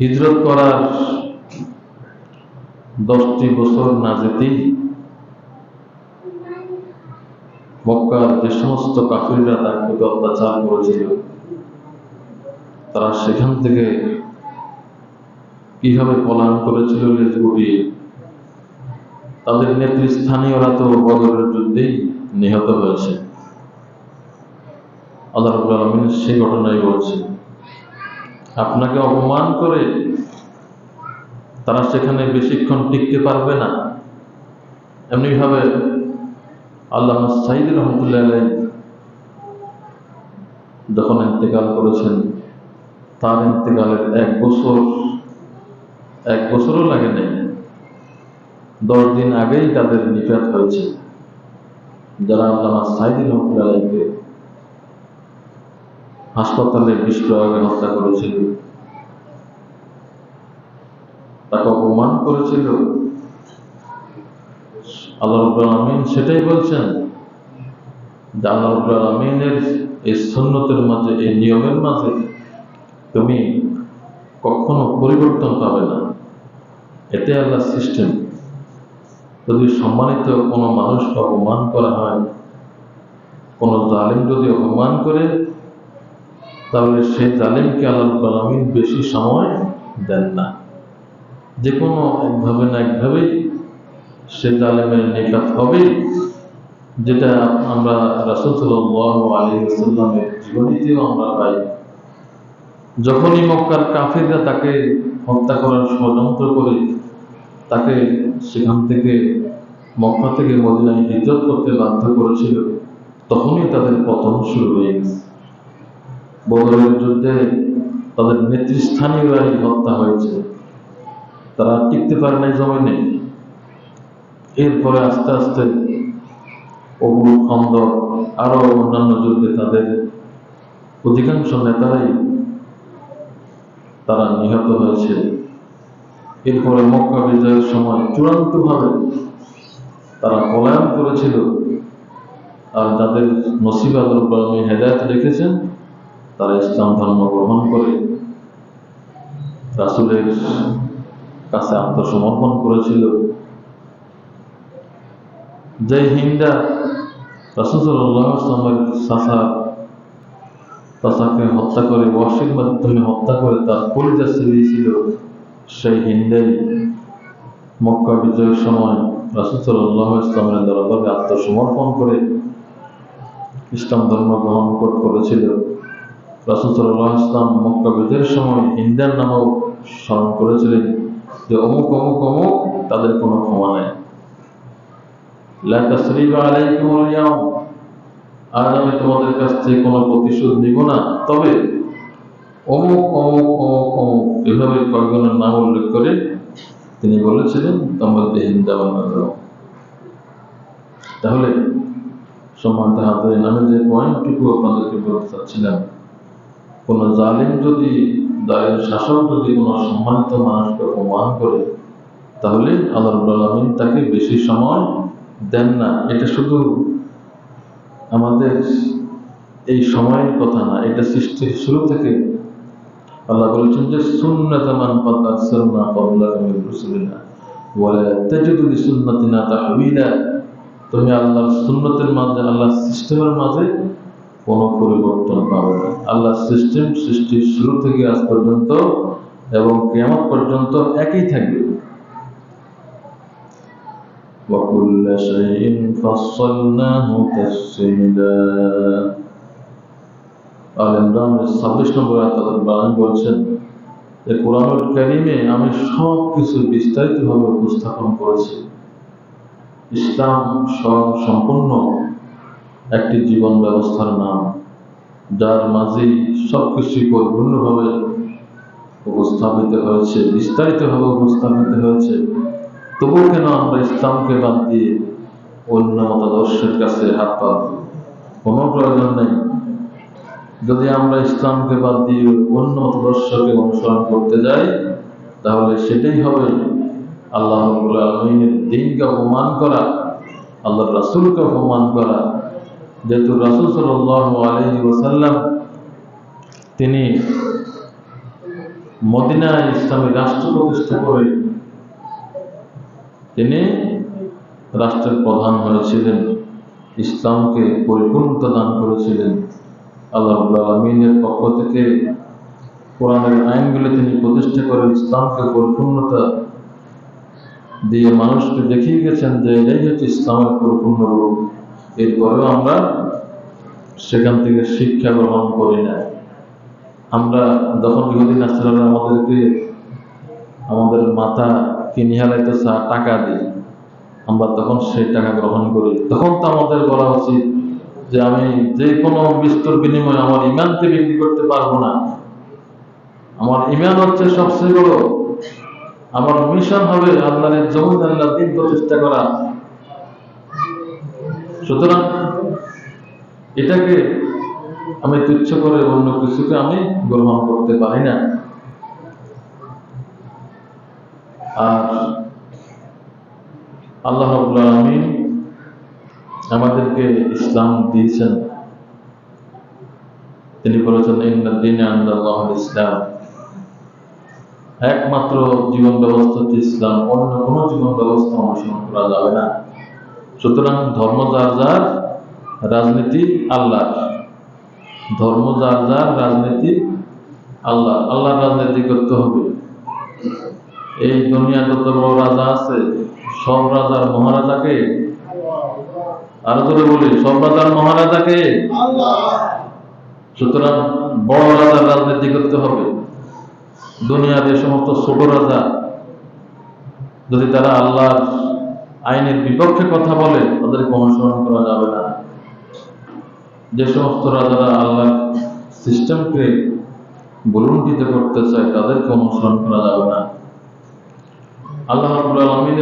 হিজরত করার 10টি বছর না যেতেই মক্কার যে সমস্ত কাফিররা তার প্রতি অত্যাচার করেছিল, তারা সেখান থেকে কিভাবে পলায়ন করেছিল লেজ গুটিয়ে। তাদের নেতৃস্থানীয়রা তো বদরের যুদ্ধেই নিহত হয়েছে। আল্লাহ রাব্বুল আলামিন সেই ঘটনাই বলছে, আপনাকে অপমান করে তারা সেখানে বেশিক্ষণ টিকতে পারবে না। এমনিভাবে আল্লামা সাঈদী রহমতুল্লাহ আলাইহি যখন ইন্তেকাল করেছেন, তার ইন্তেকালের 1 বছরও লাগে নাই, 10 দিন আগেই তাদের নিপাত হয়েছে। যারা আল্লামা সাঈদী রহমতুল্লাহ আলাইহিকে হাসপাতালে বিষ প্রয়োগে হত্যা করেছিল, তাকে অপমান করেছিল, আল্লাহ রাব্বুল আলামিন সেটাই বলছেন যে আল্লাহ রাব্বুল আলামিনের এই সুন্নতের মাঝে, এই নিয়মের মাঝে তুমি কখনো পরিবর্তন পাবে না। এতে আল্লাহর সিস্টেম। যদি সম্মানিত কোনো মানুষকে অপমান করা হয়, কোনো জালিম যদি অপমান করে, তাহলে সেই জালিমকে আল্লাহ রাব্বুল আলামিন বেশি সময় দেন না। যে কোনো একভাবে না একভাবেই সে জালেমের নিপাত হবে, যেটা আমরা রাসূল সাল্লাল্লাহু আলাইহি ওয়াসাল্লামের জীবনীতেও আমরা পাই। যখনই মক্কার কাফিররা তাকে হত্যা করার ষড়যন্ত্র করে তাকে সেখান থেকে, মক্কা থেকে মদিনায় হিজরত করতে বাধ্য করেছিল, তখনই তাদের পতন শুরু হয়ে গেছে। বদরের যুদ্ধে তাদের নেতৃস্থানীয়রাই হত্যা হয়েছে, তারা টিকতে পারে নাই জমিনে। এরপরে আস্তে আস্তে উহুদ, খন্দক, আরো অন্যান্য যুদ্ধে তাদের অধিকাংশ নেতারাই তারা নিহত হয়েছে। এরপরে মক্কা বিজয়ের সময় চূড়ান্তভাবে তারা পলায়ন করেছিল। আর যাদের নসিবে আল্লাহ রাব্বুল আলামিন হেদায়েত রেখেছেন, তারা ইসলাম ধর্ম গ্রহণ করে রাসূলের কাছে আত্মসমর্পণ করেছিল। যে হিন্দা রাসূল সাল্লাল্লাহু আলাইহি ওয়াসাল্লামের চাচাকে হত্যা করে, ওয়াহশীর মাধ্যমে হত্যা করে তার কলিজা ছিঁড়িয়েছিল, সেই হিন্দাই মক্কা বিজয়ের সময় রাসূল সাল্লাল্লাহু আলাইহি ওয়াসাল্লামের দরবারে আত্মসমর্পণ করে ইসলাম ধর্ম গ্রহণ করেছিল। রাসূল সাল্লাল্লাহু আলাইহি ওয়াসাল্লাম মক্কা বিজয়ের সময় হিন্দার নামও স্মরণ করেছিলেন যে অমুক অমুক অমুক, তাদের কোনো ক্ষমা নাই। লা তাসরিবা আলাইকুমুল ইয়াওম, আজ আমি তোমাদের কাছ থেকে কোনো প্রতিশোধ নিব না, তবে অমুক অমুক অমুক অমুক, এভাবে কয়েকজনের নাম উল্লেখ করে তিনি বলেছিলেন তোমরা হিন্দা বানানো দাও। তাহলে সম্মানিত হাজিরিন, আমি যে পয়েন্টটুকু আপনাদেরকে বলতে চাচ্ছিলাম, কোন জালিম যদি, জালিম শাসক যদি কোনো সম্মানিত মানুষকে অপমান করে, তাহলে আল্লাহ রাব্বুল আলামিন তাকে বেশি সময় দেন না। এটা শুধু আমাদের এই সময়ের কথা না, এটা সৃষ্টির শুরু থেকে আল্লাহ বলেছেন যে সুন্নাত মান ক্বাদ আরসালনা ক্বাবলাকা মির রুসুলিনা ওয়া লা তাজিদু লিসুন্নাতিনা তাহওয়িলা। তুমি আল্লাহর সুন্নতের মাঝে, আল্লাহর সিস্টেমের মাঝে কোনো পরিবর্তন পাবে না। আল্লাহর সিস্টেম সৃষ্টির শুরু থেকে আজ পর্যন্ত এবং কিয়ামত পর্যন্ত একই থাকবে। ওয়া কুল্লা শাইইন ফাসসালনাহু তাফসীলা। আল ইমরানের 26 নম্বর আয়াতে আল্লাহ বলছেন যে কোরআনুল কারীমে আমি সব কিছু বিস্তারিতভাবে উপস্থাপন করেছি। ইসলাম সম্পূর্ণ একটি জীবন ব্যবস্থার নাম, যার মাঝে সবকিছু পরিপূর্ণভাবে উপস্থাপিত হয়েছে, বিস্তারিতভাবে উপস্থাপিত হয়েছে। তবুও কেন আমরা ইসলামকে বাদ দিয়ে অন্য মতাদর্শের কাছে হাত পা দিই? কোনো প্রয়োজন নেই। যদি আমরা ইসলামকে বাদ দিয়ে অন্য মতাদর্শকে অনুসরণ করতে যাই, তাহলে সেটাই হবে আল্লাহ রাব্বুল আলামিনের দ্বীনকে অপমান করা, আল্লাহর রাসূলকে অপমান করা। যেহেতু রাসূল সাল্লাল্লাহু আলাইহি ওয়াসাল্লাম তিনি মদিনায় ইসলামী রাষ্ট্র প্রতিষ্ঠা করে তিনি রাষ্ট্রের প্রধান হয়েছিলেন, ইসলামকে পরিপূর্ণতা দান করেছিলেন। আল্লাহ রাব্বুল আলামিনের পক্ষ থেকে কোরআনের আইনগুলো তিনি প্রতিষ্ঠা করে ইসলামকে পরিপূর্ণতা দিয়ে মানুষকে দেখিয়ে গেছেন যে এটাই হচ্ছে ইসলামের পরিপূর্ণ রূপ। এরপরেও আমরা সেখান থেকে শিক্ষা গ্রহণ করি না। আমরা যখন ইহুদি নাসরারা আমাদেরকে আমাদের মাথা কিনে হারাইতেছে টাকা দিই, আমরা তখন সেই টাকা গ্রহণ করি। তখন তো আমাদের বলা উচিত যে আমি যে কোনো বিস্তর বিনিময়ে আমার ইমানকে বিক্রি করতে পারবো না। আমার ইমান হচ্ছে সবচেয়ে বড়। আমার মিশন হবে আল্লাহর জমিন, আল্লাহর দ্বীন প্রতিষ্ঠা করা। সুতরাং এটাকে আমি তুচ্ছ করে অন্য কিছুকে আমি গ্রহণ করতে পারি না। আর আল্লাহ রাব্বুল আলামিন আমাদেরকে ইসলাম দিয়েছেন। তিনি বলেছেন ইন্নাদ দীনা ইনদাল্লাহিল ইসলাম, একমাত্র জীবন ব্যবস্থা হচ্ছে ইসলাম, অন্য কোনো জীবন ব্যবস্থা অনুসরণ করা যাবে না। সুতরাং ধর্ম যার যার, রাজনীতি আল্লাহ। ধর্ম যার যার, রাজনীতি আল্লাহ। আল্লাহর রাজনীতি করতে হবে। এই দুনিয়া যত বড় রাজা আছে, সব রাজার মহারাজাকে, আরো ধরে বলি, সব রাজার মহারাজাকে আল্লাহ। সুতরাং বড় রাজার রাজনীতি করতে হবে। দুনিয়ার যে সমস্ত ছোট রাজা, যদি তারা আল্লাহর আইনের বিপক্ষে কথা বলে, তাদেরকে অনুসরণ করা যাবে না। যে সমস্ত রাজারা আল্লাহর সিস্টেমকে ভুলুণ্ঠিত করতে চায়, তাদেরকে অনুসরণ করা যাবে না। আল্লাহ রাব্বুল আলামিনের